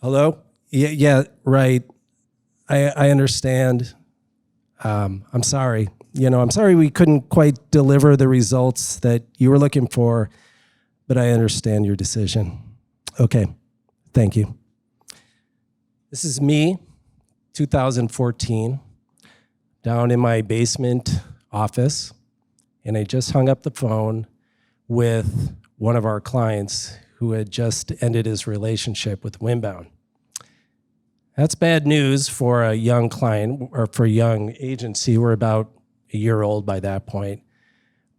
Hello? Yeah, right. I understand. I'm sorry. I'm sorry we couldn't quite deliver the results that you were looking for, but I understand your decision. Okay, thank you. This is me, 2014, down in my basement office, and I just hung up the phone with one of our clients who had just ended his relationship with Windbound. That's bad news for a young client or for a young agency. We're about a year old by that point.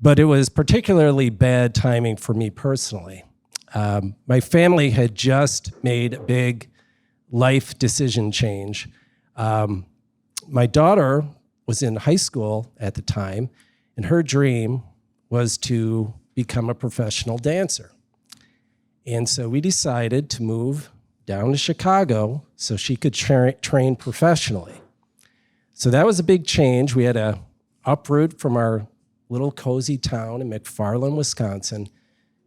But it was particularly bad timing for me personally. My family had just made a big life decision change. My daughter was in high school at the time, and her dream was to become a professional dancer. And so we decided to move down to Chicago so she could train professionally. So that was a big change. We had to uproot from our little cozy town in McFarland, Wisconsin,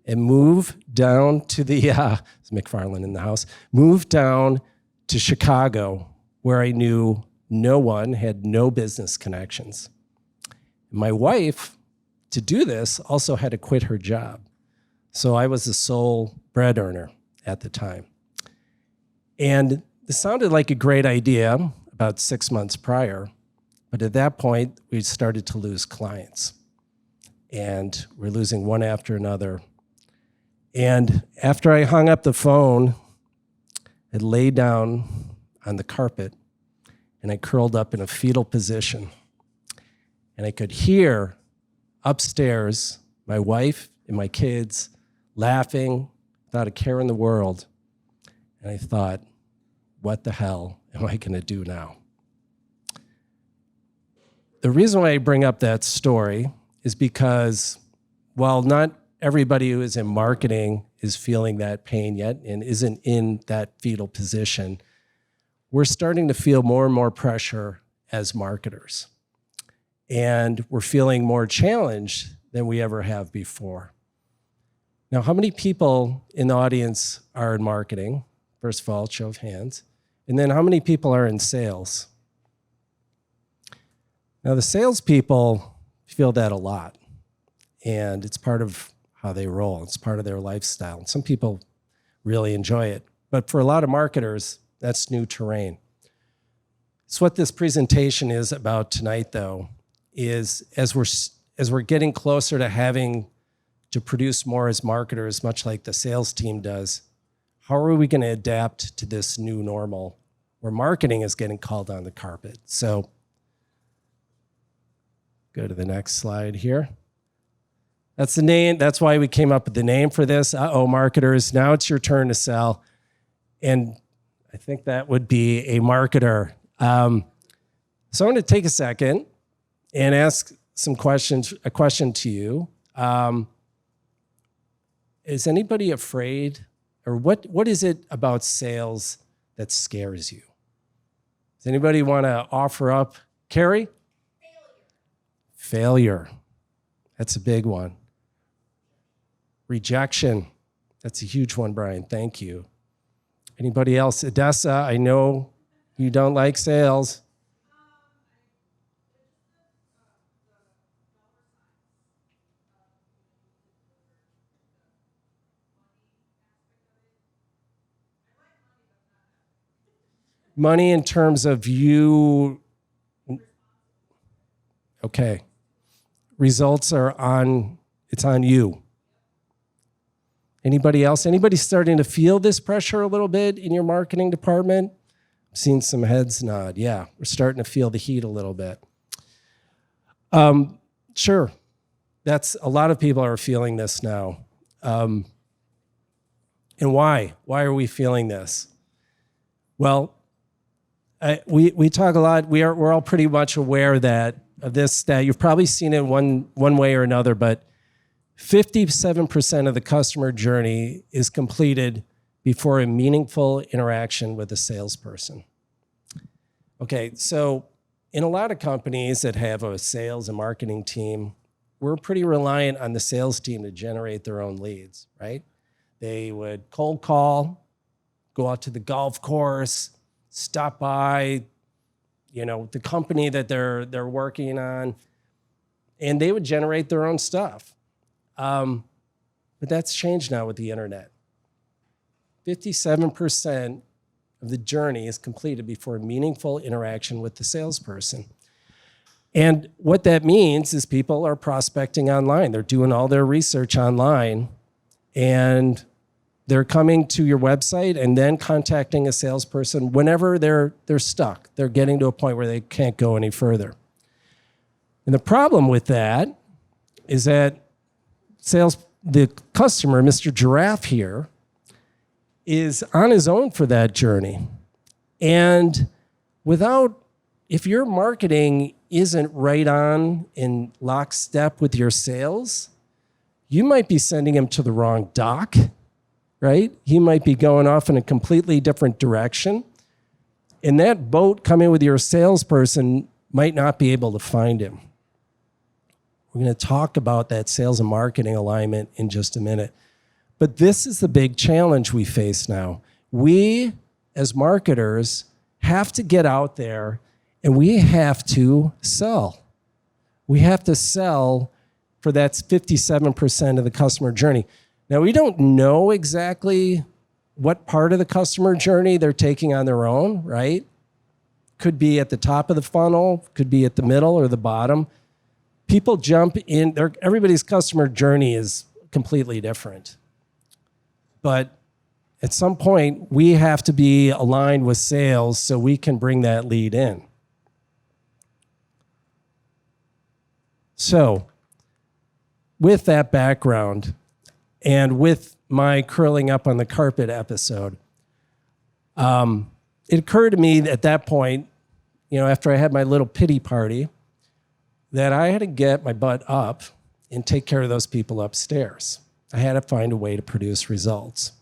and move down to the, it's McFarland in the house, move down to Chicago where I knew no one, had no business connections. My wife, to do this, also had to quit her job. So I was the sole bread earner at the time. And this sounded like a great idea about 6 months prior, but at that point, we started to lose clients. And we're losing one after another. And after I hung up the phone, I laid down on the carpet and I curled up in a fetal position. And I could hear upstairs my wife and my kids laughing without a care in the world. And I thought, what the hell am I going to do now? The reason why I bring up that story is because while not everybody who is in marketing is feeling that pain yet and isn't in that fetal position, we're starting to feel more and more pressure as marketers. And we're feeling more challenged than we ever have before. Now, how many people in the audience are in marketing? First of all, show of hands. And then how many people are in sales? Now, the salespeople feel that a lot. And it's part of how they roll. It's part of their lifestyle. And some people really enjoy it. But for a lot of marketers, that's new terrain. So what this presentation is about tonight, though, is as we're getting closer to having to produce more as marketers, much like the sales team does, how are we going to adapt to this new normal where marketing is getting called on the carpet? So go to the next slide here. That's the name. That's why we came up with the name for this. Uh-oh, marketers, now it's your turn to sell. And I think that would be a marketer. So I'm going to take a second and ask a question to you. Is anybody afraid, or what is it about sales that scares you? Does anybody want to offer up? Carrie? Failure. That's a big one. Rejection. That's a huge one, Brian. Thank you. Anybody else? Odessa, I know you don't like sales. Money in terms of you. Okay. Results are on, it's on you. Anybody else? Anybody starting to feel this pressure a little bit in your marketing department? I've seen some heads nod. Yeah, we're starting to feel the heat a little bit. Sure. That's a lot of people are feeling this now. And why? Why are we feeling this? Well, we talk a lot. We're all pretty much aware that of this, that you've probably seen it one way or another, but 57% of the customer journey is completed before a meaningful interaction with a salesperson. Okay, so in a lot of companies that have a sales and marketing team, we're pretty reliant on the sales team to generate their own leads, right? They would cold call, go out to the golf course, stop by, the company that they're working on, and they would generate their own stuff. But that's changed now with the internet. 57% of the journey is completed before a meaningful interaction with the salesperson. And what that means is people are prospecting online. They're doing all their research online, and they're coming to your website and then contacting a salesperson whenever they're stuck. They're getting to a point where they can't go any further. And the problem with that is that the customer, Mr. Giraffe here, is on his own for that journey. And if your marketing isn't right on in lockstep with your sales, you might be sending him to the wrong dock, right? He might be going off in a completely different direction. And that boat coming with your salesperson might not be able to find him. We're going to talk about that sales and marketing alignment in just a minute. But this is the big challenge we face now. We, as marketers, have to get out there and we have to sell. We have to sell for that 57% of the customer journey. Now, we don't know exactly what part of the customer journey they're taking on their own, right? Could be at the top of the funnel, could be at the middle or the bottom. People jump in, everybody's customer journey is completely different. But at some point, we have to be aligned with sales so we can bring that lead in. So, with that background, and with my curling up on the carpet episode, it occurred to me at that point, after I had my little pity party, that I had to get my butt up and take care of those people upstairs. I had to find a way to produce results.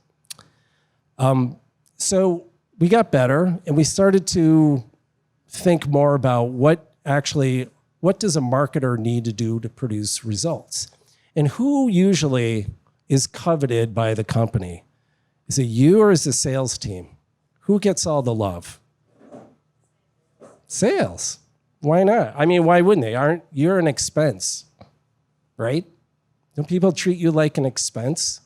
So we got better, and we started to think more about what does a marketer need to do to produce results? And who usually is coveted by the company? Is it you or is the sales team? Who gets all the love? Sales. Why not? I mean, why wouldn't they? You're an expense, right? Don't people treat you like an expense?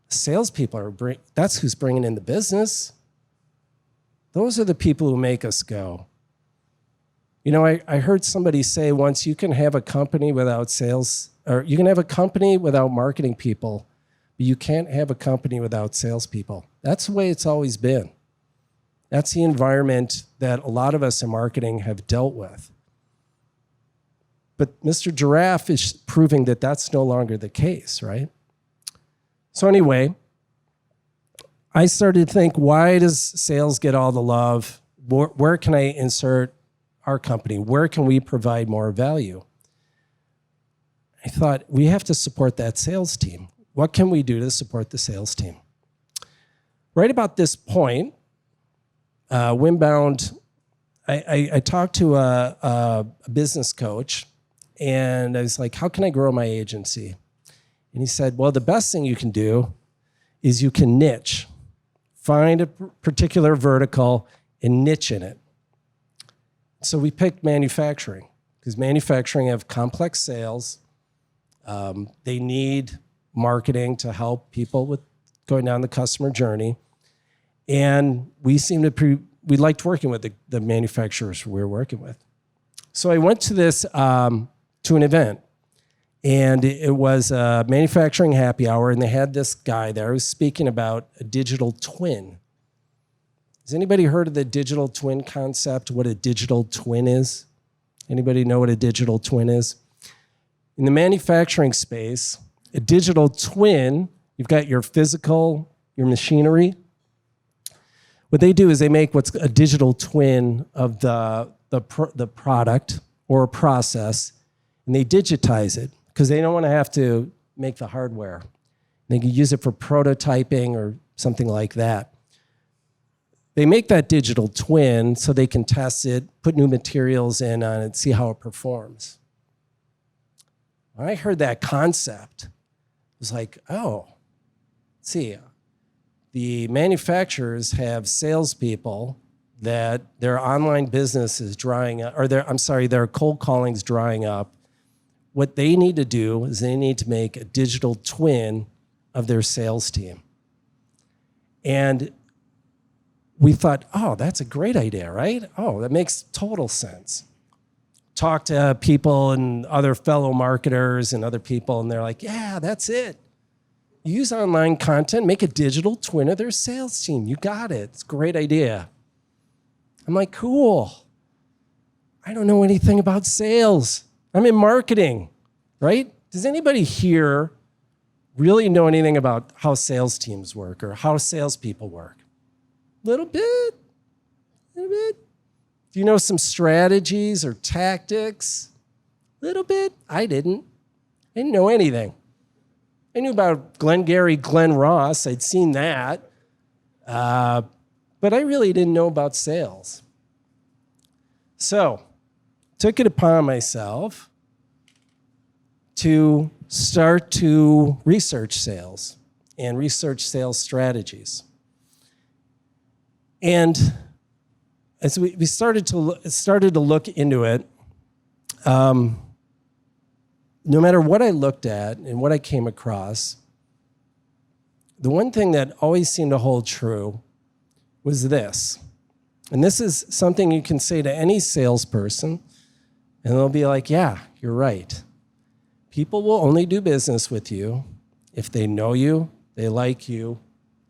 Salespeople that's who's bringing in the business. Those are the people who make us go. I heard somebody say once, you can have a company without sales, or you can have a company without marketing people, but you can't have a company without salespeople. That's the way it's always been. That's the environment that a lot of us in marketing have dealt with. But Mr. Giraffe is proving that that's no longer the case, right? So anyway, I started to think, why does sales get all the love? Where can I insert our company? Where can we provide more value? I thought, we have to support that sales team. What can we do to support the sales team? Right about this point, Wimbound, I talked to a business coach, and I was like, how can I grow my agency? And he said, well, the best thing you can do is you can niche. Find a particular vertical and niche in it. So we picked manufacturing, because manufacturing have complex sales. They need marketing to help people with going down the customer journey. And we we liked working with the manufacturers we were working with. So I went to this, to an event, and it was a manufacturing happy hour, and they had this guy there who was speaking about a digital twin. Has anybody heard of the digital twin concept, what a digital twin is? Anybody know what a digital twin is? In the manufacturing space, a digital twin, you've got your physical, your machinery. What they do is they make what's a digital twin of the product or a process, and they digitize it because they don't want to have to make the hardware. They can use it for prototyping or something like that. They make that digital twin so they can test it, put new materials in on it, see how it performs. When I heard that concept, I was like, oh, see, the manufacturers have salespeople that their online business is drying up, or their cold calling's drying up. What they need to do is they need to make a digital twin of their sales team. And we thought, oh, that's a great idea, right? Oh, that makes total sense. Talk to people and other fellow marketers and other people, and they're like, yeah, that's it. Use online content, make a digital twin of their sales team. You got it. It's a great idea. I'm like, cool. I don't know anything about sales. I'm in marketing, right? Does anybody here really know anything about how sales teams work or how salespeople work? Little bit. Do you know some strategies or tactics? Little bit. I didn't know anything. I knew about Glengarry Glen Ross. I'd seen that. But I really didn't know about sales. So, took it upon myself to start to research sales and research sales strategies. And as we started to look into it, no matter what I looked at and what I came across, the one thing that always seemed to hold true was this. And this is something you can say to any salesperson, and they'll be like, yeah, you're right. People will only do business with you if they know you, they like you,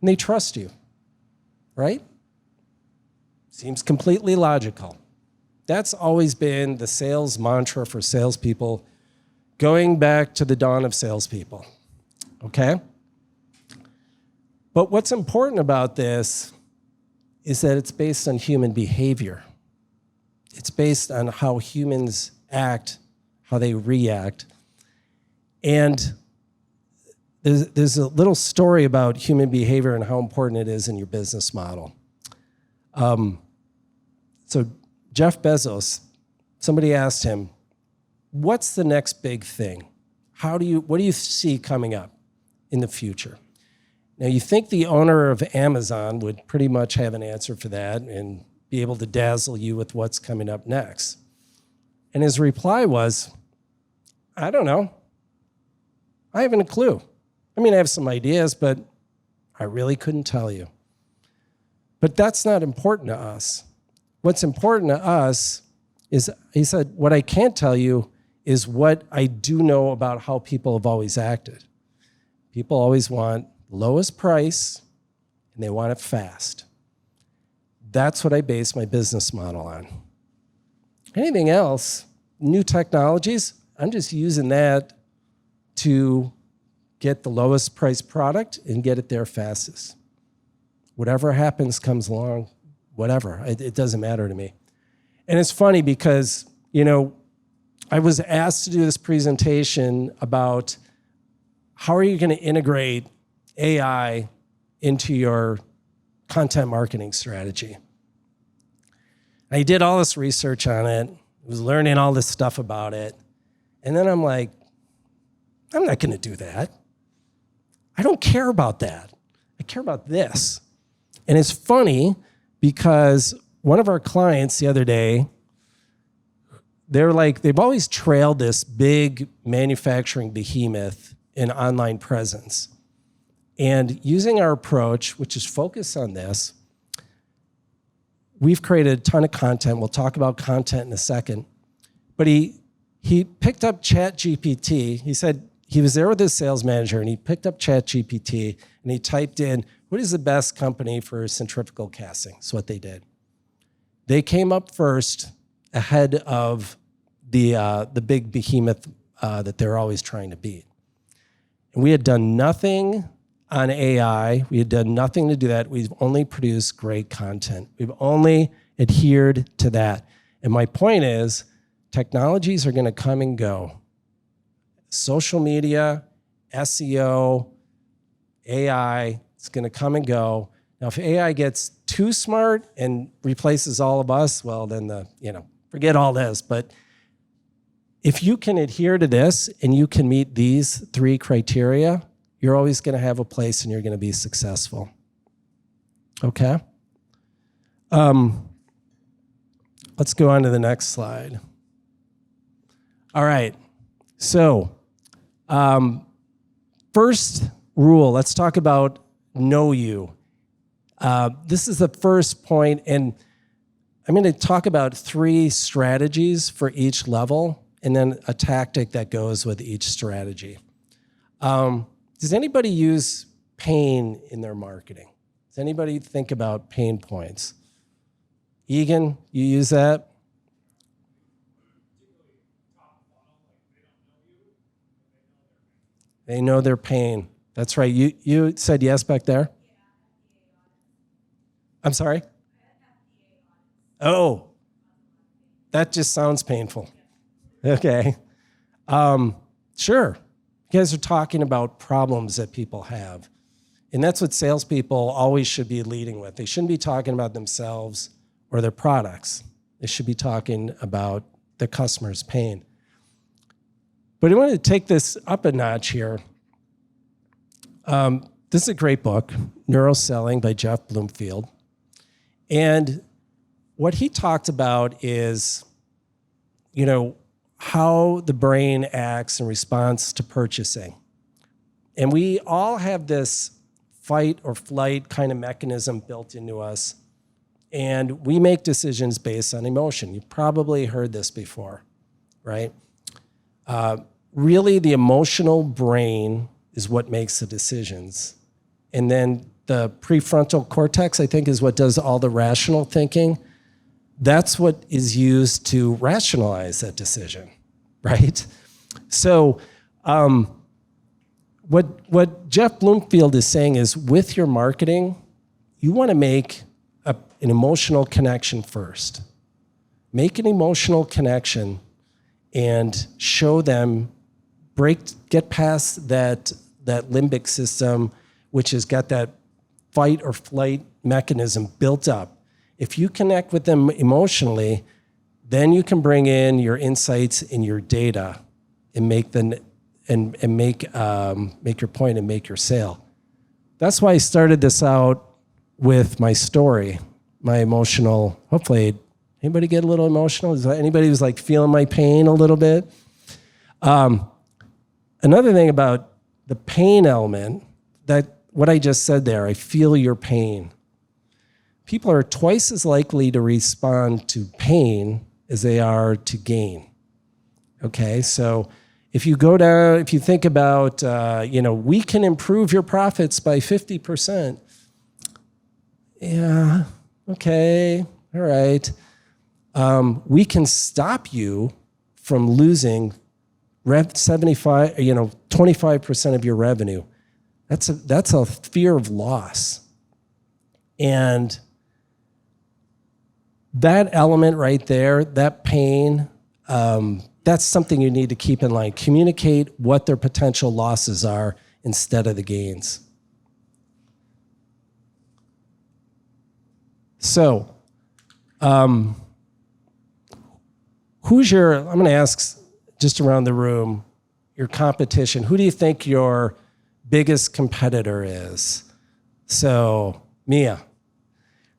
and they trust you, right? Seems completely logical. That's always been the sales mantra for salespeople going back to the dawn of salespeople, okay? But what's important about this is that it's based on human behavior. It's based on how humans act, how they react. And there's a little story about human behavior and how important it is in your business model. So Jeff Bezos, somebody asked him, what's the next big thing? What do you see coming up in the future? Now, you think the owner of Amazon would pretty much have an answer for that and be able to dazzle you with what's coming up next. And his reply was, I don't know. I haven't a clue. I mean, I have some ideas, but I really couldn't tell you. But that's not important to us. What's important to us is, he said, what I can't tell you is what I do know about how people have always acted. People always want lowest price, and they want it fast. That's what I base my business model on. Anything else, new technologies, I'm just using that to get the lowest price product and get it there fastest. Whatever happens comes along, whatever. It doesn't matter to me. And it's funny because, I was asked to do this presentation about how are you going to integrate AI into your content marketing strategy. I did all this research on it, was learning all this stuff about it, and then I'm like, I'm not going to do that. I don't care about that. I care about this. And it's funny because one of our clients the other day, they've always trailed this big manufacturing behemoth in online presence. And using our approach, which is focused on this, we've created a ton of content. We'll talk about content in a second. But he picked up ChatGPT. He said he was there with his sales manager, and he picked up ChatGPT, and he typed in, what is the best company for centrifugal casting? That's what they did. They came up first ahead of the big behemoth that they're always trying to beat. And we had done nothing on AI. We had done nothing to do that. We've only produced great content. We've only adhered to that. And my point is, technologies are going to come and go. Social media, SEO, AI, it's going to come and go. Now, if AI gets too smart and replaces all of us, well, then forget all this. But if you can adhere to this and you can meet these 3 criteria, you're always going to have a place and you're going to be successful. Okay. Let's go on to the next slide. All right. So, first rule, let's talk about know you. This is the first point, and I'm going to talk about 3 strategies for each level and then a tactic that goes with each strategy. Does anybody use pain in their marketing? Does anybody think about pain points? Egan, you use that? They know their pain. That's right. You said yes back there? I'm sorry? Oh, that just sounds painful. Okay. Sure. You guys are talking about problems that people have. And that's what salespeople always should be leading with. They shouldn't be talking about themselves or their products. They should be talking about the customer's pain. But I want to take this up a notch here. This is a great book, Neuroselling by Jeff Bloomfield. And what he talked about is, how the brain acts in response to purchasing. And we all have this fight or flight kind of mechanism built into us. And we make decisions based on emotion. You've probably heard this before, right? Really, the emotional brain is what makes the decisions. And then the prefrontal cortex, I think, is what does all the rational thinking. That's what is used to rationalize that decision, right? So what Jeff Bloomfield is saying is with your marketing, you want to make an emotional connection first. Make an emotional connection and show them, get past that limbic system, which has got that fight or flight mechanism built up. If you connect with them emotionally, then you can bring in your insights and your data and make your point and make your sale. That's why I started this out with my story, my emotional. Hopefully, anybody get a little emotional? Is there anybody who's like feeling my pain a little bit? Another thing about the pain element, that what I just said there, I feel your pain. People are twice as likely to respond to pain as they are to gain. Okay, so if you think about, we can improve your profits by 50%. Yeah, okay, all right. We can stop you from losing 25% of your revenue. That's a fear of loss. And that element right there, that pain, that's something you need to keep in line. Communicate what their potential losses are instead of the gains. So, I'm going to ask just around the room, your competition. Who do you think your biggest competitor is? So, Mia,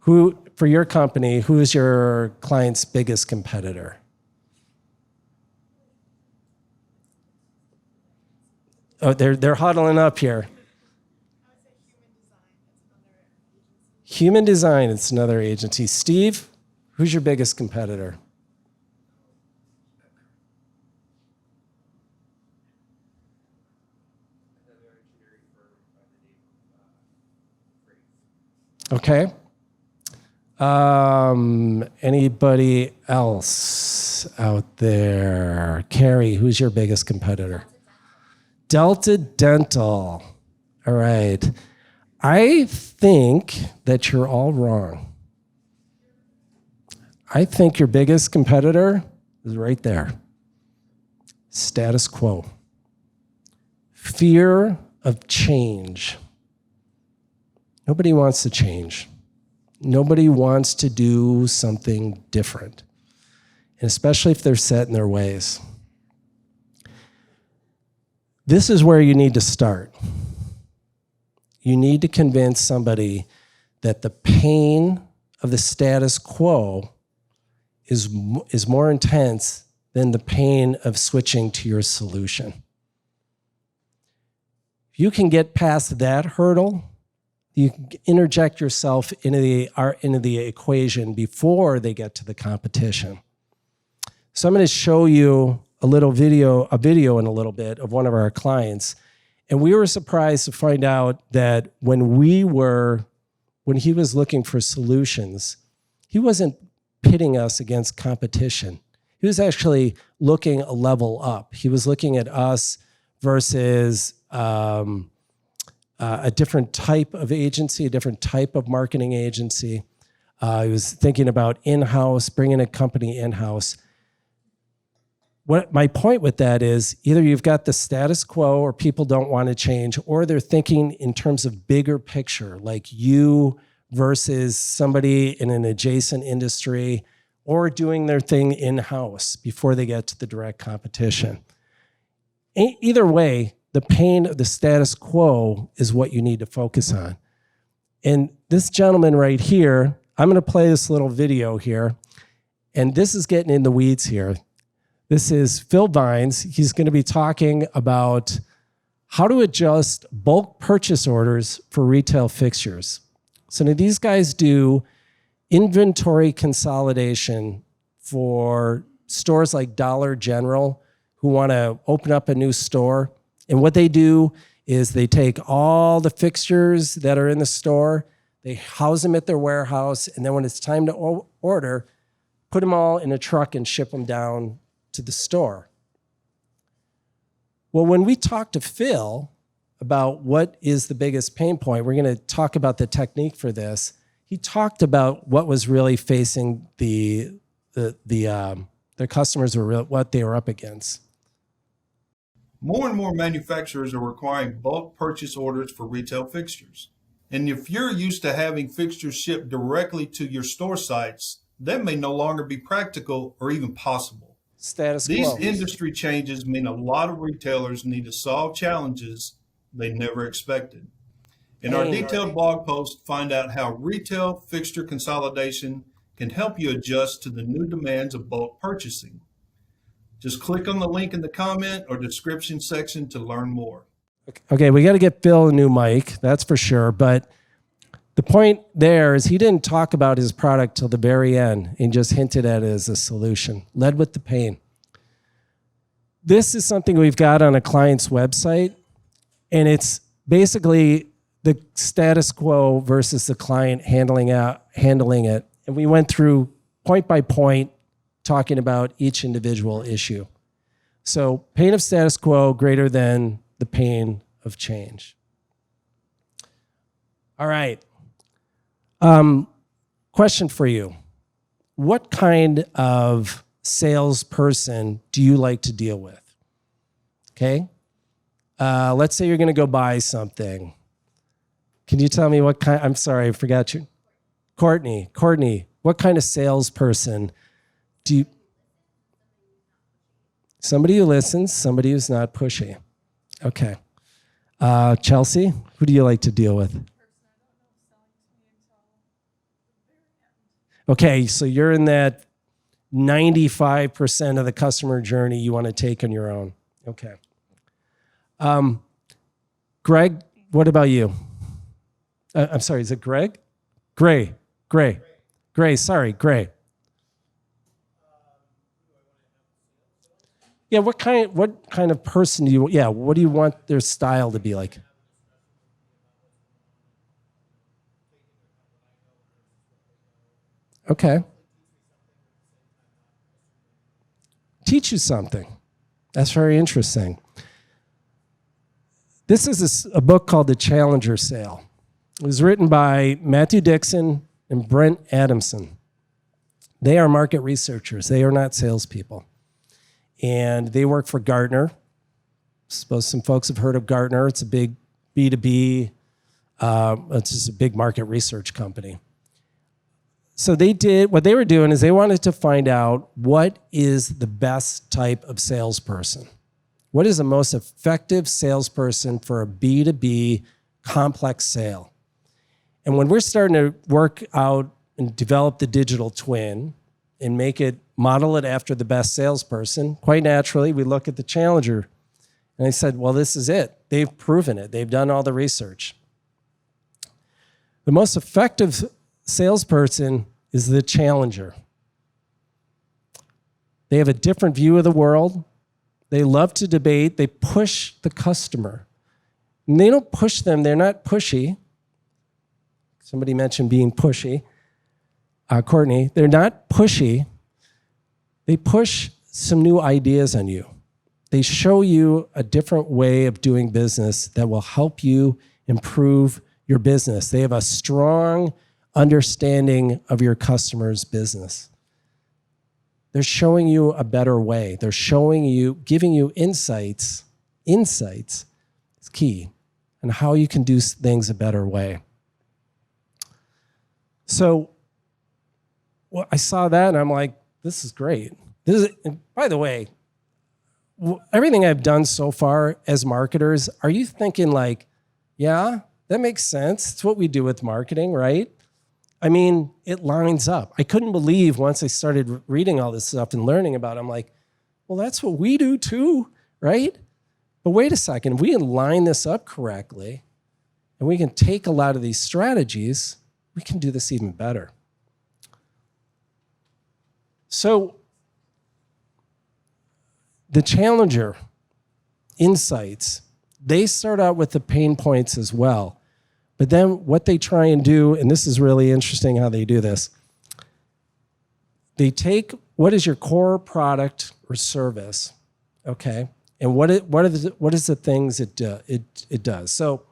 for your company, who is your client's biggest competitor? Oh, they're huddling up here. Human Design, it's another agency. Steve, who's your biggest competitor? Okay. Anybody else out there? Carrie, who's your biggest competitor? Delta Dental. All right. I think that you're all wrong. I think your biggest competitor is right there. Status quo. Fear of change. Nobody wants to change. Nobody wants to do something different, and especially if they're set in their ways. This is where you need to start. You need to convince somebody that the pain of the status quo is more intense than the pain of switching to your solution. If you can get past that hurdle, you can interject yourself into the equation before they get to the competition. So I'm going to show you a video in a little bit of one of our clients. And we were surprised to find out that when he was looking for solutions, he wasn't pitting us against competition. He was actually looking a level up. He was looking at us versus a different type of agency, a different type of marketing agency. He was thinking about in-house, bringing a company in-house. What my point with that is, either you've got the status quo or people don't want to change, or they're thinking in terms of bigger picture, like you versus somebody in an adjacent industry, or doing their thing in-house before they get to the direct competition. Either way, the pain of the status quo is what you need to focus on. And this gentleman right here, I'm going to play this little video here, and this is getting in the weeds here. This is Phil Vines. He's going to be talking about how to adjust bulk purchase orders for retail fixtures. So now these guys do inventory consolidation for stores like Dollar General who want to open up a new store. And what they do is they take all the fixtures that are in the store, they house them at their warehouse, and then when it's time to order, put them all in a truck and ship them down to the store. Well, when we talk to Phil about what is the biggest pain point, we're going to talk about the technique for this. He talked about what was really facing the customers, what they were up against. More and more manufacturers are requiring bulk purchase orders for retail fixtures. And if you're used to having fixtures shipped directly to your store sites, that may no longer be practical or even possible. Status quo. These industry changes mean a lot of retailers need to solve challenges they never expected. In our detailed blog post, find out how retail fixture consolidation can help you adjust to the new demands of bulk purchasing. Just click on the link in the comment or description section to learn more. Okay, we got to get Phil a new mic, that's for sure. But the point there is he didn't talk about his product till the very end and just hinted at it as a solution, led with the pain. This is something we've got on a client's website, and it's basically the status quo versus the client handling it. And we went through point by point talking about each individual issue. So pain of status quo greater than the pain of change. All right. Question for you. What kind of salesperson do you like to deal with? Okay. Let's say you're going to go buy something. Can you tell me what kind? I'm sorry, I forgot you. Courtney, what kind of salesperson do you? Somebody who listens, somebody who's not pushy. Okay. Chelsea, who do you like to deal with? Okay, so you're in that 95% of the customer journey you want to take on your own. Okay. Greg, what about you? I'm sorry, is it Greg? Gray, sorry, Gray. Yeah, what kind of person do you, what do you want their style to be like? Okay. Teach you something. That's very interesting. This is a book called The Challenger Sale. It was written by Matthew Dixon and Brent Adamson. They are market researchers. They are not salespeople. And they work for Gartner. I suppose some folks have heard of Gartner. It's a big B2B, it's just a big market research company. So what they were doing is they wanted to find out what is the best type of salesperson. What is the most effective salesperson for a B2B complex sale? And when we're starting to work out and develop the digital twin and model it after the best salesperson, quite naturally, we look at the challenger. And I said, well, this is it. They've proven it. They've done all the research. The most effective salesperson is the challenger. They have a different view of the world. They love to debate. They push the customer. And they don't push them. They're not pushy. Somebody mentioned being pushy. Courtney, they're not pushy. They push some new ideas on you. They show you a different way of doing business that will help you improve your business. They have a strong understanding of your customer's business. They're showing you a better way. They're giving you insights. Insights is key on how you can do things a better way. So I saw that and I'm like, this is great. And by the way, everything I've done so far as marketers, are you thinking like, yeah, that makes sense. It's what we do with marketing, right? I mean, it lines up. I couldn't believe once I started reading all this stuff and learning about it, I'm like, well, that's what we do too, right? But wait a second, if we can line this up correctly and we can take a lot of these strategies, we can do this even better. So the challenger insights, they start out with the pain points as well. But then what they try and do, and this is really interesting how they do this, they take what is your core product or service, okay, and what is the things it does. So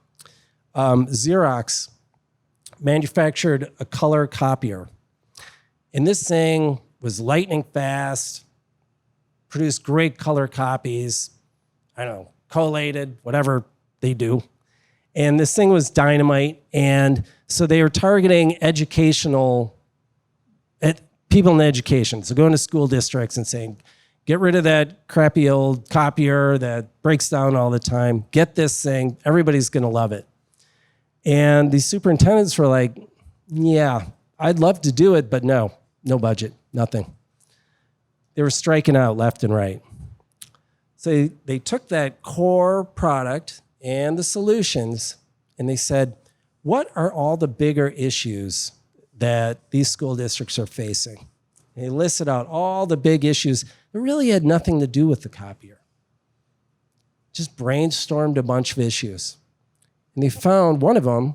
Xerox manufactured a color copier, and this thing was lightning fast, produced great color copies, I don't know, collated, whatever they do. And this thing was dynamite. And so they were targeting people in education. So going to school districts and saying, get rid of that crappy old copier that breaks down all the time. Get this thing. Everybody's going to love it. And the superintendents were like, yeah, I'd love to do it, but no budget, nothing. They were striking out left and right. So they took that core product and the solutions, and they said, what are all the bigger issues that these school districts are facing? And they listed out all the big issues that really had nothing to do with the copier. Just brainstormed a bunch of issues. And they found one of them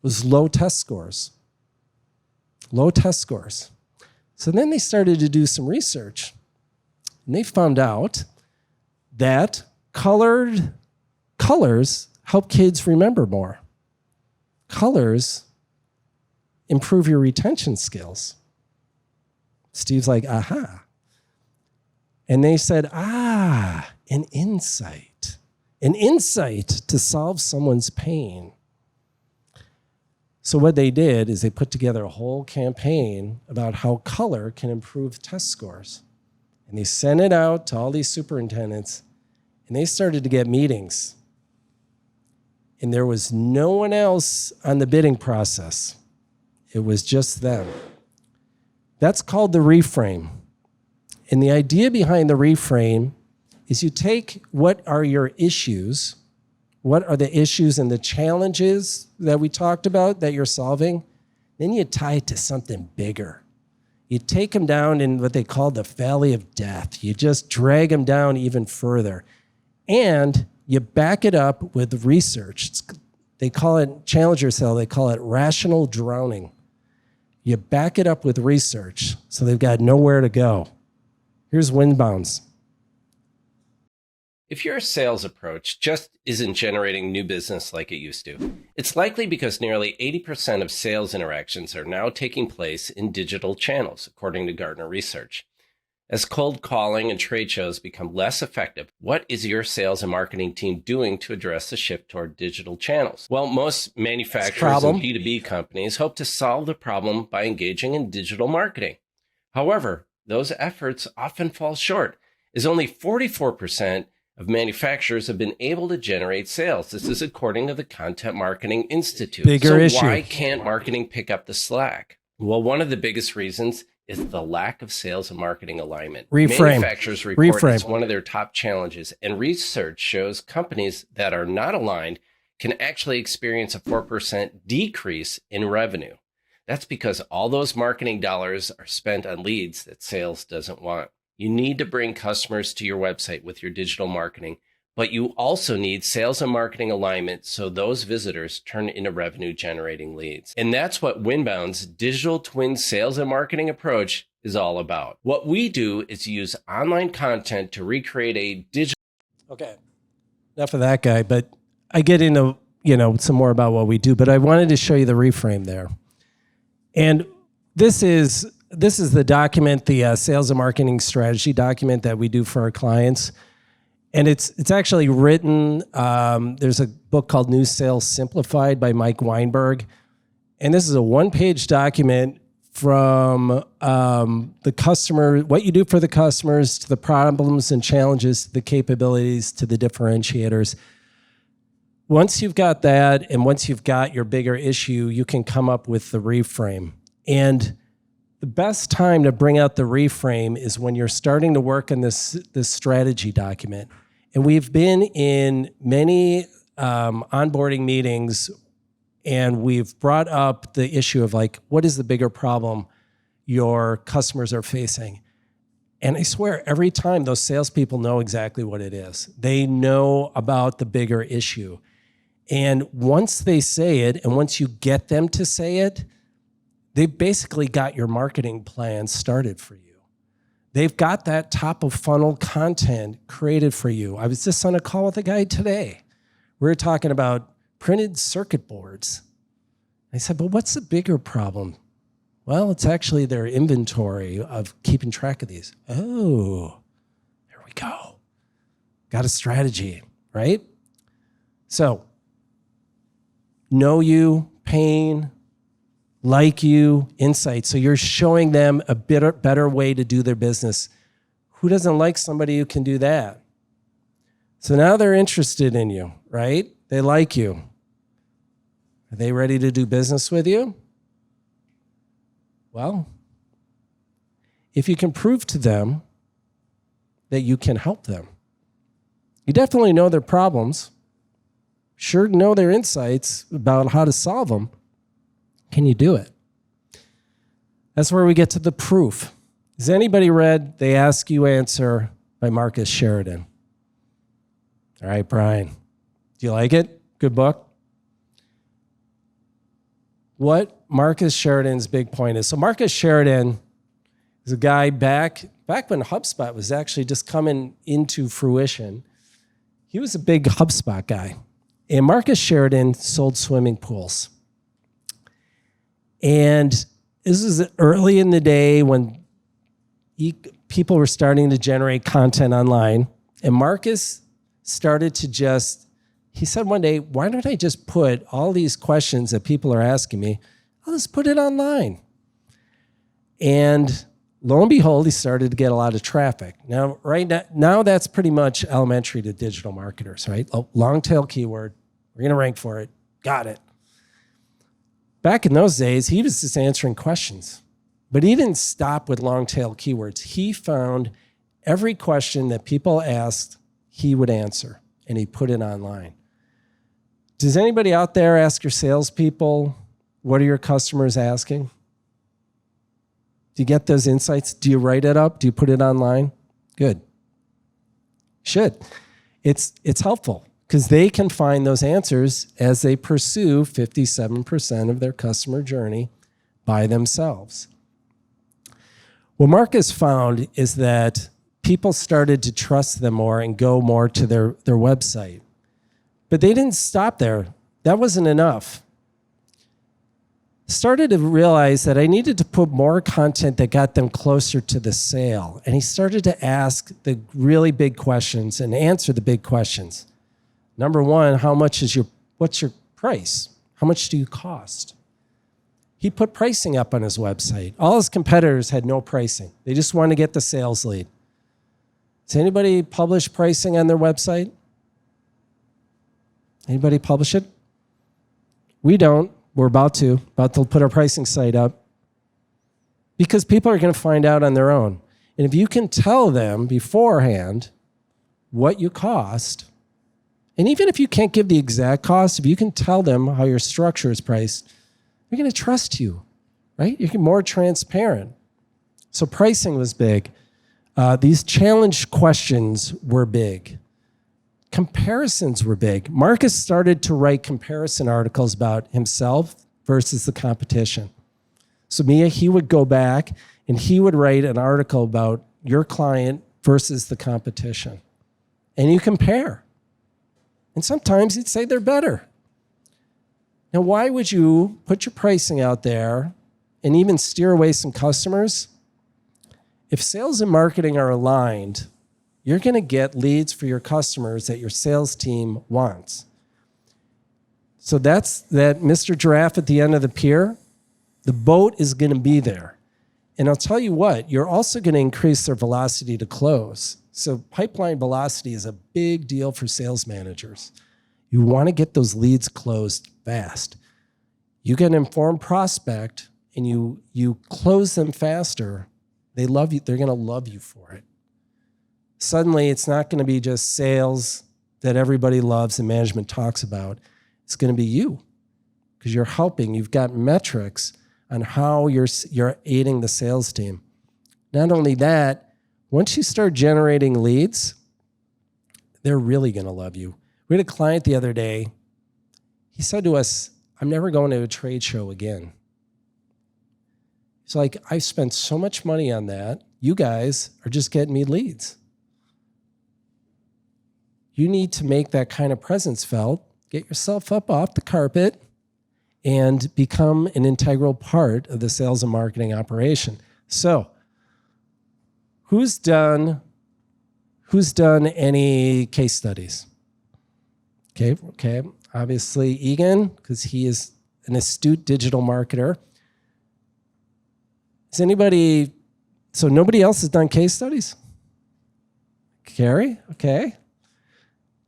was low test scores. Low test scores. So then they started to do some research, and they found out that colors help kids remember more. Colors improve your retention skills. Steve's like, aha. And they said, an insight to solve someone's pain. So what they did is they put together a whole campaign about how color can improve test scores. And they sent it out to all these superintendents, and they started to get meetings. And there was no one else on the bidding process. It was just them. That's called the reframe. And the idea behind the reframe is you take what are your issues, what are the issues and the challenges that we talked about that you're solving, then you tie it to something bigger. You take them down in what they call the valley of death. You just drag them down even further. And you back it up with research. They call it, Challenger Cell, they call it rational drowning. You back it up with research, so they've got nowhere to go. Here's Windbounds. If your sales approach just isn't generating new business like it used to, it's likely because nearly 80% of sales interactions are now taking place in digital channels, according to Gartner research. As cold calling and trade shows become less effective, what is your sales and marketing team doing to address the shift toward digital channels? Well, most manufacturers and B2B companies hope to solve the problem by engaging in digital marketing. However, those efforts often fall short, as only 44% of manufacturers have been able to generate sales. This is according to the Content Marketing Institute. Bigger issue. Why can't marketing pick up the slack? Well, one of the biggest reasons is the lack of sales and marketing alignment. Manufacturers report it's one of their top challenges, and research shows companies that are not aligned can actually experience a 4% decrease in revenue. That's because all those marketing dollars are spent on leads that sales doesn't want. You need to bring customers to your website with your digital marketing, but you also need sales and marketing alignment so those visitors turn into revenue generating leads. And that's what Winbound's digital twin sales and marketing approach is all about. What we do is use online content to recreate a digital. Okay. Enough of that guy, but I get into, some more about what we do, but I wanted to show you the reframe there. And this is the document, the sales and marketing strategy document that we do for our clients. And it's actually written, there's a book called New Sales Simplified by Mike Weinberg. And this is a one-page document from the customer, what you do for the customers, to the problems and challenges, to the capabilities, to the differentiators. Once you've got that, and once you've got your bigger issue, you can come up with the reframe. And the best time to bring out the reframe is when you're starting to work on this strategy document. And we've been in many onboarding meetings, and we've brought up the issue of what is the bigger problem your customers are facing? And I swear, every time those salespeople know exactly what it is. They know about the bigger issue. And once they say it, and once you get them to say it, they've basically got your marketing plan started for you. They've got that top of funnel content created for you. I was just on a call with a guy today. We were talking about printed circuit boards. I said, but what's the bigger problem? Well, it's actually their inventory of keeping track of these. Oh, there we go. Got a strategy, right? So, know you, pain, like you, insight. So you're showing them a better way to do their business. Who doesn't like somebody who can do that? So now they're interested in you, right? They like you. Are they ready to do business with you? Well, if you can prove to them that you can help them, you definitely know their problems, sure know their insights about how to solve them. Can you do it? That's where we get to the proof. Has anybody read They Ask You Answer by Marcus Sheridan? All right, Brian. Do you like it? Good book? What Marcus Sheridan's big point is. So Marcus Sheridan is a guy back when HubSpot was actually just coming into fruition. He was a big HubSpot guy. And Marcus Sheridan sold swimming pools. And this was early in the day when people were starting to generate content online. And Marcus started to he said one day, why don't I just put all these questions that people are asking me, I'll just put it online. And lo and behold, he started to get a lot of traffic. Now, now that's pretty much elementary to digital marketers, right? Long tail keyword, we're going to rank for it, got it. Back in those days, he was just answering questions. But he didn't stop with long tail keywords. He found every question that people asked, he would answer, and he put it online. Does anybody out there ask your salespeople, what are your customers asking? Do you get those insights? Do you write it up? Do you put it online? Good. Should. It's helpful because they can find those answers as they pursue 57% of their customer journey by themselves. What Marcus found is that people started to trust them more and go more to their website. But they didn't stop there. That wasn't enough. Started to realize that I needed to put more content that got them closer to the sale. And he started to ask the really big questions and answer the big questions. Number one, what's your price? How much do you cost? He put pricing up on his website. All his competitors had no pricing. They just wanted to get the sales lead. Does anybody publish pricing on their website? Anybody publish it? We don't. We're about to put our pricing site up because people are going to find out on their own. And if you can tell them beforehand what you cost, and even if you can't give the exact cost, if you can tell them how your structure is priced, they're going to trust you, right? You're more transparent. So pricing was big. These challenge questions were big. Comparisons were big. Marcus started to write comparison articles about himself versus the competition. So Mia, he would go back and he would write an article about your client versus the competition. And you compare. And sometimes he'd say they're better. Now, why would you put your pricing out there and even steer away some customers? If sales and marketing are aligned, you're going to get leads for your customers that your sales team wants. So that's that Mr. Giraffe at the end of the pier. The boat is going to be there. And I'll tell you what, you're also going to increase their velocity to close. So pipeline velocity is a big deal for sales managers. You want to get those leads closed fast. You get an informed prospect and you close them faster. They love you. They're going to love you for it. Suddenly, it's not going to be just sales that everybody loves and management talks about. It's going to be you because you're helping. You've got metrics on how you're aiding the sales team. Not only that, once you start generating leads, they're really going to love you. We had a client the other day. He said to us, I'm never going to a trade show again. It's like, I've spent so much money on that. You guys are just getting me leads. You need to make that kind of presence felt. Get yourself up off the carpet and become an integral part of the sales and marketing operation. So, who's done any case studies? Okay. Obviously, Egan, because he is an astute digital marketer. Is anybody, so nobody else has done case studies? Carrie, okay.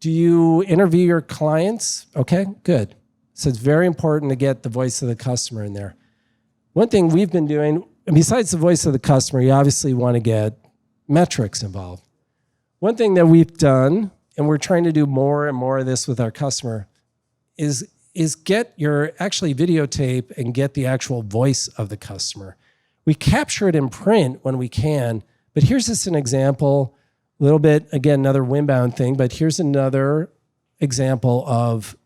Do you interview your clients? Okay, good. So it's very important to get the voice of the customer in there. One thing we've been doing, and besides the voice of the customer, you obviously want to get metrics involved. One thing that we've done, and we're trying to do more and more of this with our customer, is get your actually videotape and get the actual voice of the customer. We capture it in print when we can, but here's just an example, a little bit, again, another windbound thing, but here's another example of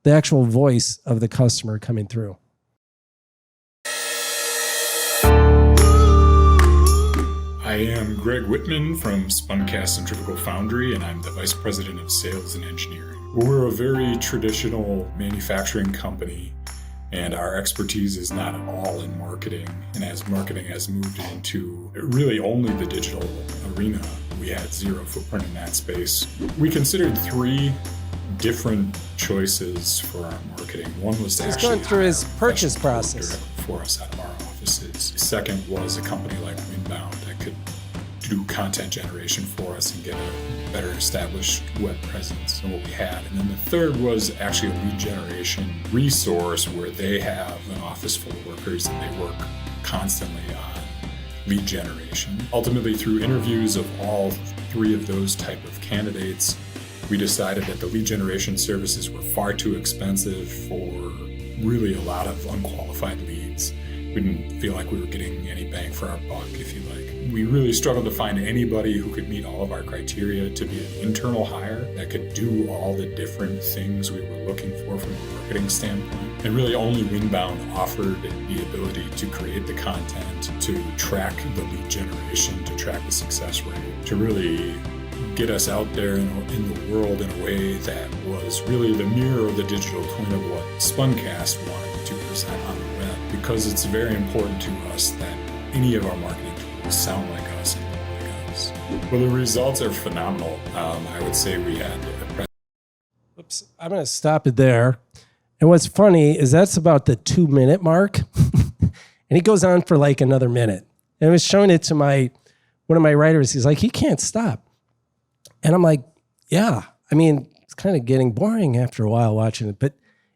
the actual voice of the customer coming through. I am Greg Whitman from Spuncast Centrifugal Foundry, and I'm the Vice President of Sales and Engineering. We're a very traditional manufacturing company, and our expertise is not at all in marketing. And as marketing has moved into really only the digital arena, we had zero footprint in that space. We considered three different choices for our marketing. One was to He's actually going through his purchase process for us out of our offices. Second was a company like Windbound that could do content generation for us and get a better established web presence than what we had. And then the third was actually a lead generation resource where they have an office full of workers and they work constantly on lead generation. Ultimately, through interviews of all three of those type of candidates, we decided that the lead generation services were far too expensive for really a lot of unqualified leads. We didn't feel like we were getting any bang for our buck, if you like. We really struggled to find anybody who could meet all of our criteria to be an internal hire that could do all the different things we were looking for from a marketing standpoint. And really only Windbound offered the ability to create the content, to track the lead generation, to track the success rate, to really get us out there in the world in a way that was really the mirror of the digital twin of what Spuncast wanted to present on the web. Because it's very important to us that any of our marketing tools sound like us and look like us. Well, the results are phenomenal. I would say we had Oops, I'm going to stop it there. And what's funny is that's about the 2-minute mark. And he goes on for like another minute. And I was showing it to one of my writers. He's like, he can't stop. And I'm like, yeah, I mean, it's kind of getting boring after a while watching it, but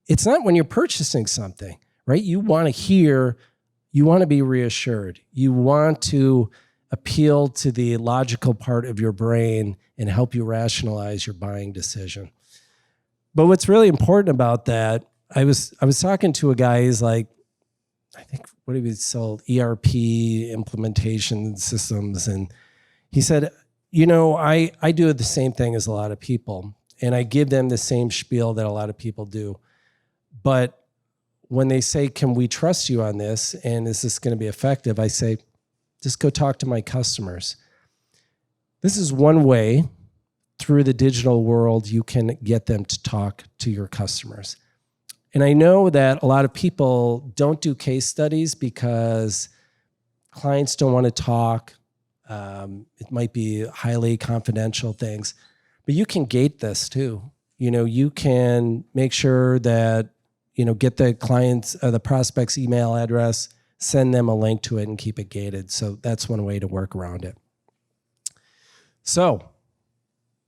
it's not when you're purchasing something, right? You want to hear, you want to be reassured. You want to appeal to the logical part of your brain and help you rationalize your buying decision. But what's really important about that, I was talking to a guy, he's like, I think, what did he sell? ERP implementation systems. And he said, I do the same thing as a lot of people, and I give them the same spiel that a lot of people do. But when they say, can we trust you on this? And is this going to be effective? I say, just go talk to my customers. This is one way through the digital world you can get them to talk to your customers. And I know that a lot of people don't do case studies because clients don't want to talk. It might be highly confidential things, but you can gate this too. You can make sure that, get the client's, the prospect's email address, send them a link to it and keep it gated. So that's one way to work around it. So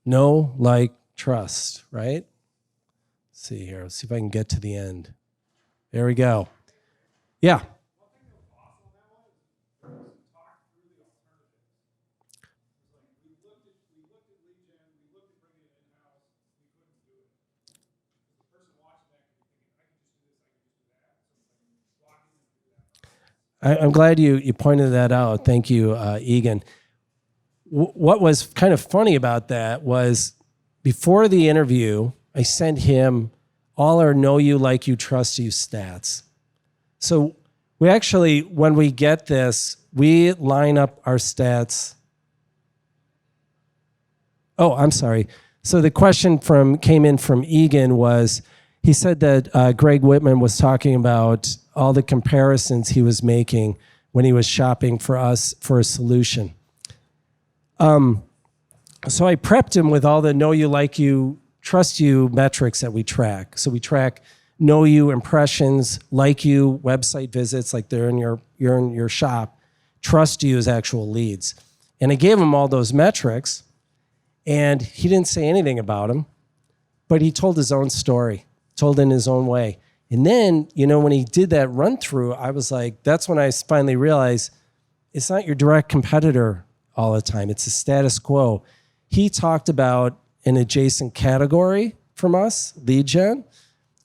know, like, trust, right? Let's see here. Let's see if I can get to the end. There we go. Yeah. I'm glad you pointed that out. Thank you, Egan. What was kind of funny about that was before the interview, I sent him all our know you, like you, trust you stats. So we actually, when we get this, we line up our stats. Oh, I'm sorry. So the question came in from Egan was, he said that Greg Whitman was talking about all the comparisons he was making when he was shopping for us for a solution. So I prepped him with all the know you, like you, trust you metrics that we track. So we track know you impressions, like you website visits, like you're in your shop. Trust you is actual leads. And I gave him all those metrics, and he didn't say anything about them, but he told his own story, told in his own way. And then, when he did that run through, I was like, that's when I finally realized it's not your direct competitor all the time. It's the status quo. He talked about an adjacent category from us, lead gen,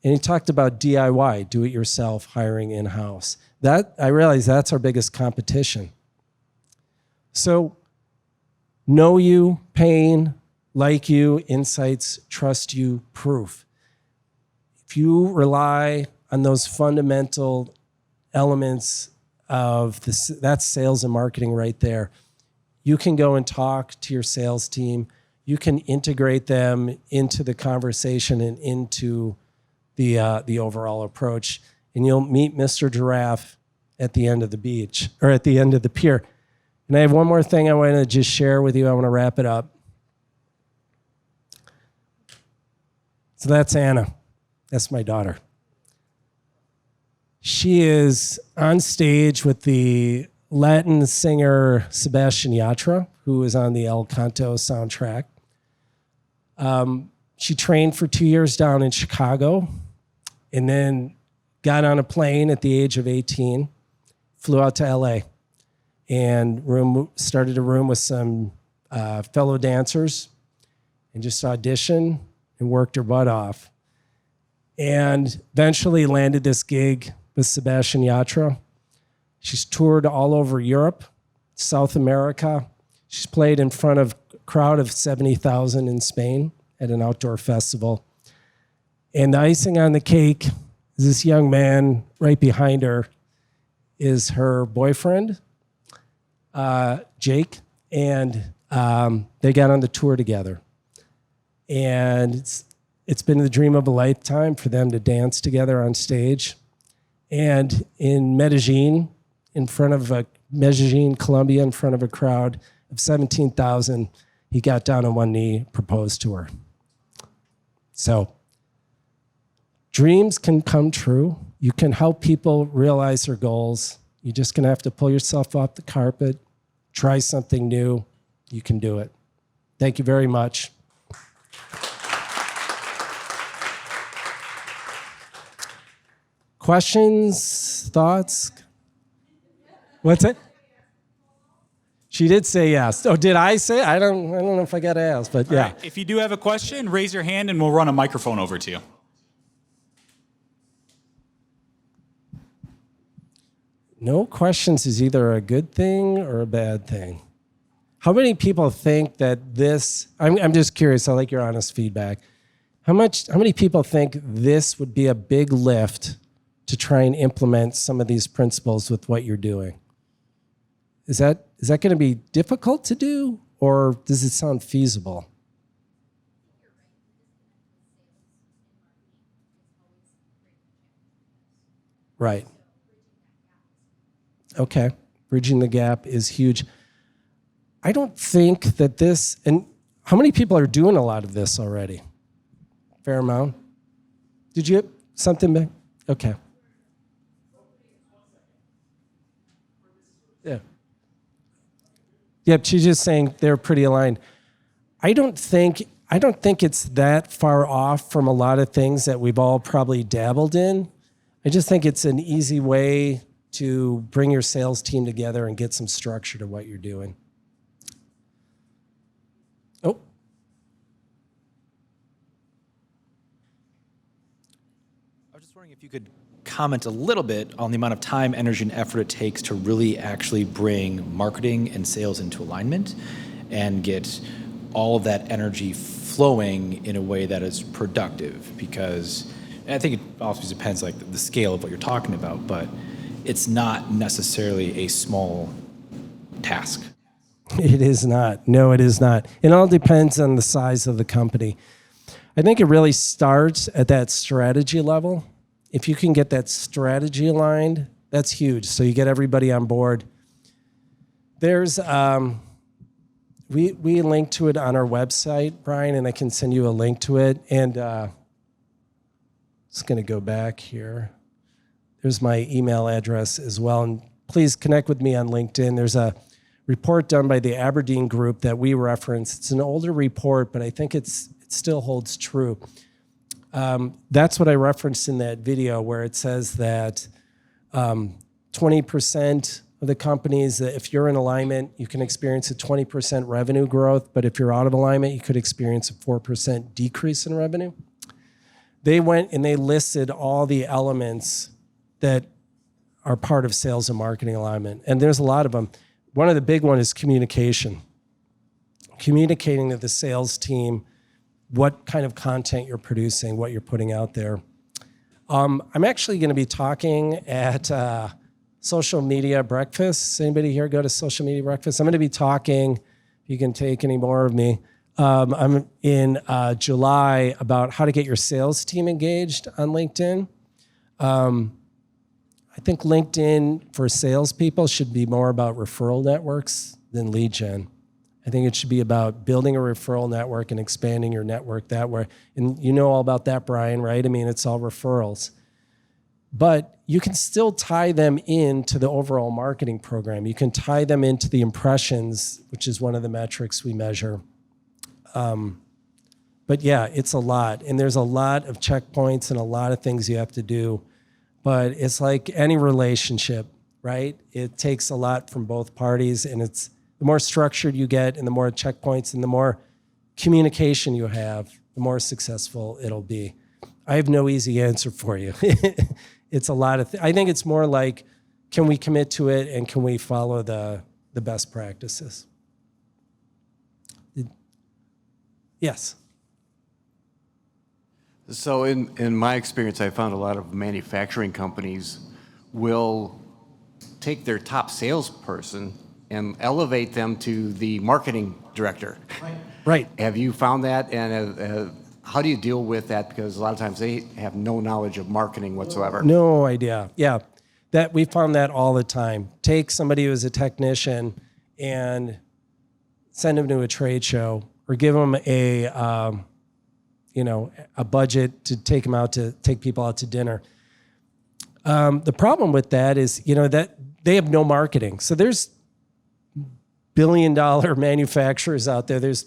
and he talked about DIY, do it yourself, hiring in-house. That, I realized that's our biggest competition. So know you, pain, like you, insights, trust you, proof. If you rely on those fundamental elements of this, that's sales and marketing right there. You can go and talk to your sales team. You can integrate them into the conversation and into the overall approach. And you'll meet Mr. Giraffe at the end of the beach, or at the end of the pier. And I have one more thing I want to just share with you. I want to wrap it up. So that's Anna. That's my daughter. She is on stage with the Latin singer Sebastian Yatra, who is on the El Canto soundtrack. She trained for 2 years down in Chicago, and then got on a plane at the age of 18, flew out to LA, and started a room with some fellow dancers, and just auditioned and worked her butt off. And eventually landed this gig with Sebastian Yatra. She's toured all over Europe, South America. She's played in front of a crowd of 70,000 in Spain at an outdoor festival. And the icing on the cake is this young man right behind her is her boyfriend, Jake, and they got on the tour together. And it's been the dream of a lifetime for them to dance together on stage. And in Medellin, Colombia, in front of a crowd of 17,000, he got down on one knee, proposed to her. So dreams can come true. You can help people realize their goals. You're just going to have to pull yourself off the carpet, try something new. You can do it. Thank you very much. Questions, thoughts? What's it? She did say yes. Oh, did I say? I don't know if I got to ask, but yeah. All right. If you do have a question, raise your hand and we'll run a microphone over to you. No questions is either a good thing or a bad thing. How many people think that this, I'm just curious, I like your honest feedback. How many people think this would be a big lift to try and implement some of these principles with what you're doing? Is that going to be difficult to do, or does it sound feasible? Right. Okay. Bridging the gap is huge. I don't think that this, and how many people are doing a lot of this already? Fair amount. Did you have something back? Okay. Yeah. Yep, she's just saying they're pretty aligned. I don't think it's that far off from a lot of things that we've all probably dabbled in. I just think it's an easy way to bring your sales team together and get some structure to what you're doing. Oh. I was just wondering if you could comment a little bit on the amount of time, energy, and effort it takes to really actually bring marketing and sales into alignment and get all of that energy flowing in a way that is productive. Because, and I think it also depends like the scale of what you're talking about, but it's not necessarily a small task. It is not. No, it is not. It all depends on the size of the company. I think it really starts at that strategy level. If you can get that strategy aligned, that's huge. So you get everybody on board. There's, we link to it on our website, Brian, and I can send you a link to it. And just going to go back here. There's my email address as well. And please connect with me on LinkedIn. There's a report done by the Aberdeen Group that we reference. It's an older report, but I think it still holds true. That's what I referenced in that video where it says that 20% of the companies, that if you're in alignment, you can experience a 20% revenue growth, but if you're out of alignment, you could experience a 4% decrease in revenue. They went and they listed all the elements that are part of sales and marketing alignment, and there's a lot of them. One of the big ones is communication. Communicating to the sales team what kind of content you're producing, what you're putting out there. I'm actually going to be talking at Social Media Breakfast. Anybody here go to Social Media Breakfast? I'm going to be talking, if you can take any more of me, I'm in July about how to get your sales team engaged on LinkedIn. I think LinkedIn for salespeople should be more about referral networks than lead gen. I think it should be about building a referral network and expanding your network that way. And you know all about that, Brian, right? I mean, it's all referrals. But you can still tie them into the overall marketing program. You can tie them into the impressions, which is one of the metrics we measure. But yeah, it's a lot. And there's a lot of checkpoints and a lot of things you have to do. But it's like any relationship, right? It takes a lot from both parties, and it's the more structured you get and the more checkpoints and the more communication you have, the more successful it'll be. I have no easy answer for you. It's a lot of I think it's more like, can we commit to it and can we follow the best practices? Yes. So in my experience, I found a lot of manufacturing companies will take their top salesperson and elevate them to the marketing director. Right. Have you found that? And how do you deal with that? Because a lot of times they have no knowledge of marketing whatsoever. No idea. Yeah. That we found that all the time. Take somebody who is a technician and send them to a trade show or give them a budget to take people out to dinner. The problem with that is, that they have no marketing. So there's billion-dollar manufacturers out there. There's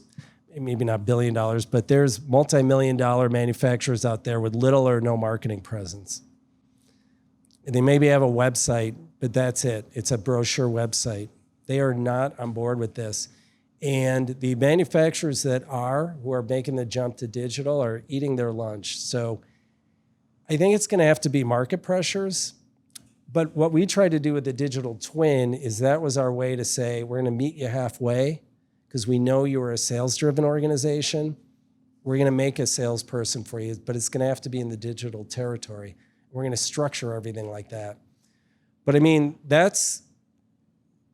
maybe not $1 billion, but there's multi-million-dollar manufacturers out there with little or no marketing presence. And they maybe have a website, but that's it. It's a brochure website. They are not on board with this. And the manufacturers who are making the jump to digital are eating their lunch. So I think it's going to have to be market pressures. But what we tried to do with the digital twin is that was our way to say, we're going to meet you halfway because we know you are a sales-driven organization. We're going to make a salesperson for you, but it's going to have to be in the digital territory. We're going to structure everything like that. But I mean, that's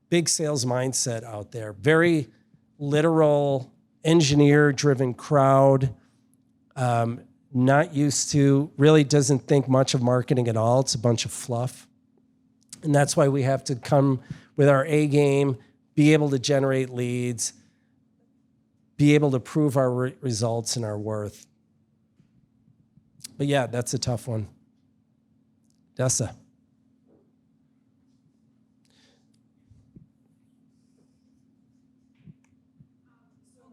big sales mindset out there. Very literal, engineer-driven crowd, not used to, really doesn't think much of marketing at all. It's a bunch of fluff. And that's why we have to come with our A game, be able to generate leads, be able to prove our results and our worth. But yeah, that's a tough one. Dessa.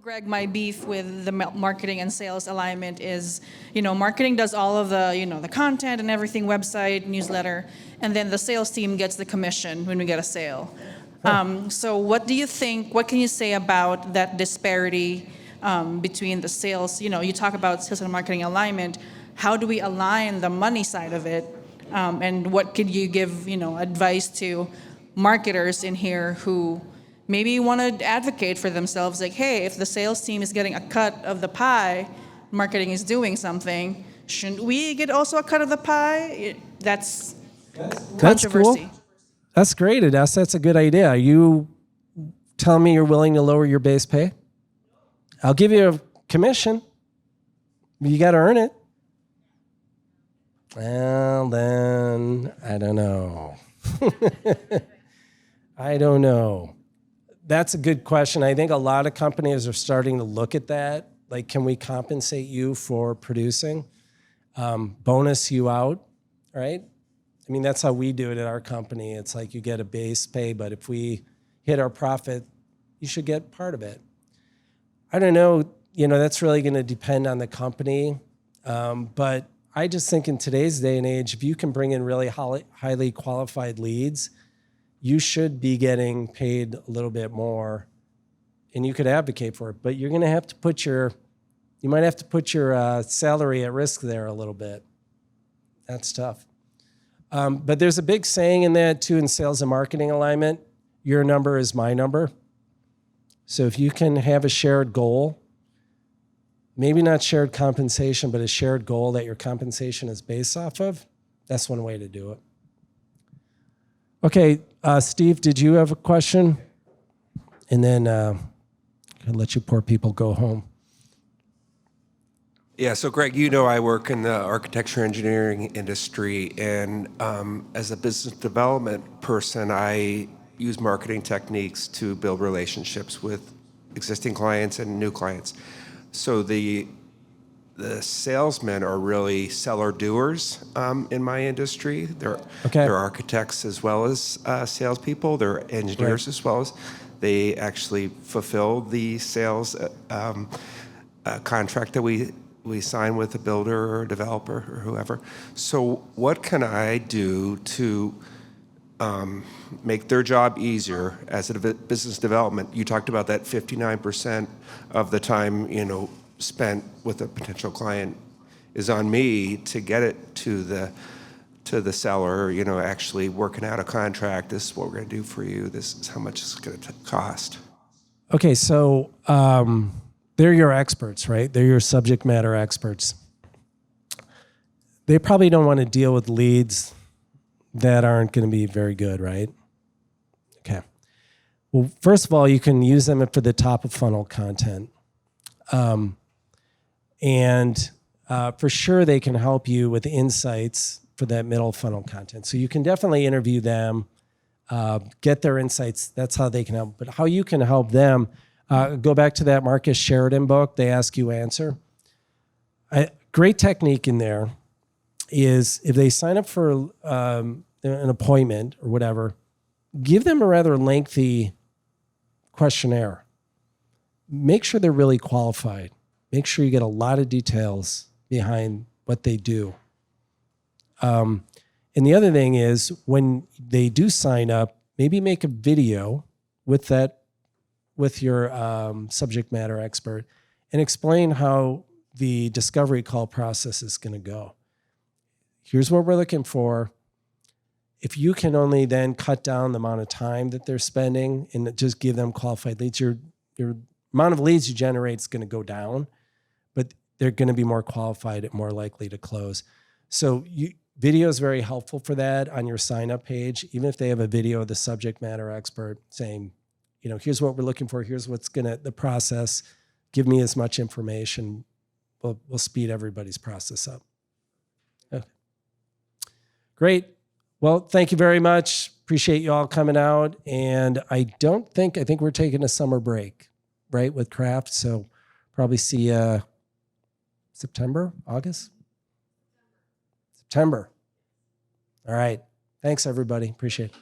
Greg, my beef with the marketing and sales alignment is, marketing does all of the, the content and everything, website, newsletter, and then the sales team gets the commission when we get a sale. So what do you think, what can you say about that disparity between the sales, you talk about sales and marketing alignment, how do we align the money side of it? And what could you give, advice to marketers in here who maybe want to advocate for themselves, like, hey, if the sales team is getting a cut of the pie, marketing is doing something, shouldn't we get also a cut of the pie? That's controversy. Cool. That's great, Adessa. That's a good idea. Are you telling me you're willing to lower your base pay? I'll give you a commission. You got to earn it. Well, then, I don't know. I don't know. That's a good question. I think a lot of companies are starting to look at that. Like, can we compensate you for producing? Bonus you out, right? I mean, that's how we do it at our company. It's like you get a base pay, but if we hit our profit, you should get part of it. I don't know. That's really going to depend on the company. But I just think in today's day and age, if you can bring in really highly qualified leads, you should be getting paid a little bit more, and you could advocate for it. But you're going to have to you might have to put your salary at risk there a little bit. That's tough. But there's a big saying in that too, in sales and marketing alignment, your number is my number. So if you can have a shared goal, maybe not shared compensation, but a shared goal that your compensation is based off of, that's one way to do it. Okay, Steve, did you have a question? And then I'll let you poor people go home. Yeah, so Greg, I work in the architecture engineering industry, and as a business development person, I use marketing techniques to build relationships with existing clients and new clients. So the salesmen are really seller doers in my industry. They're architects as well as salespeople. They're engineers as well as they actually fulfill the sales contract that we sign with a builder or a developer or whoever. So what can I do to make their job easier as a business development? You talked about that 59% of the time, spent with a potential client is on me to get it to the seller, actually working out a contract. This is what we're going to do for you. This is how much it's going to cost. Okay, so they're your experts, right? They're your subject matter experts. They probably don't want to deal with leads that aren't going to be very good, right? Okay. Well, first of all, you can use them for the top of funnel content. And for sure, they can help you with insights for that middle funnel content. So you can definitely interview them, get their insights. That's how they can help. But how you can help them, go back to that Marcus Sheridan book, They Ask You Answer. Great technique in there is if they sign up for an appointment or whatever, give them a rather lengthy questionnaire. make sure they're really qualified. Make sure you get a lot of details behind what they do. And the other thing is when they do sign up, maybe make a video with your subject matter expert and explain how the discovery call process is going to go. Here's what we're looking for. If you can only then cut down the amount of time that they're spending and just give them qualified leads, your amount of leads you generate is going to go down, but they're going to be more qualified and more likely to close. So video is very helpful for that on your sign up page. Even if they have a video of the subject matter expert saying, here's what we're looking for. Here's what's the process. Give me as much information. We'll speed everybody's process up. Okay. Great. Well, thank you very much. Appreciate you all coming out. And I think we're taking a summer break, right, with craft. So probably see September, August? September. All right. Thanks, everybody. Appreciate it.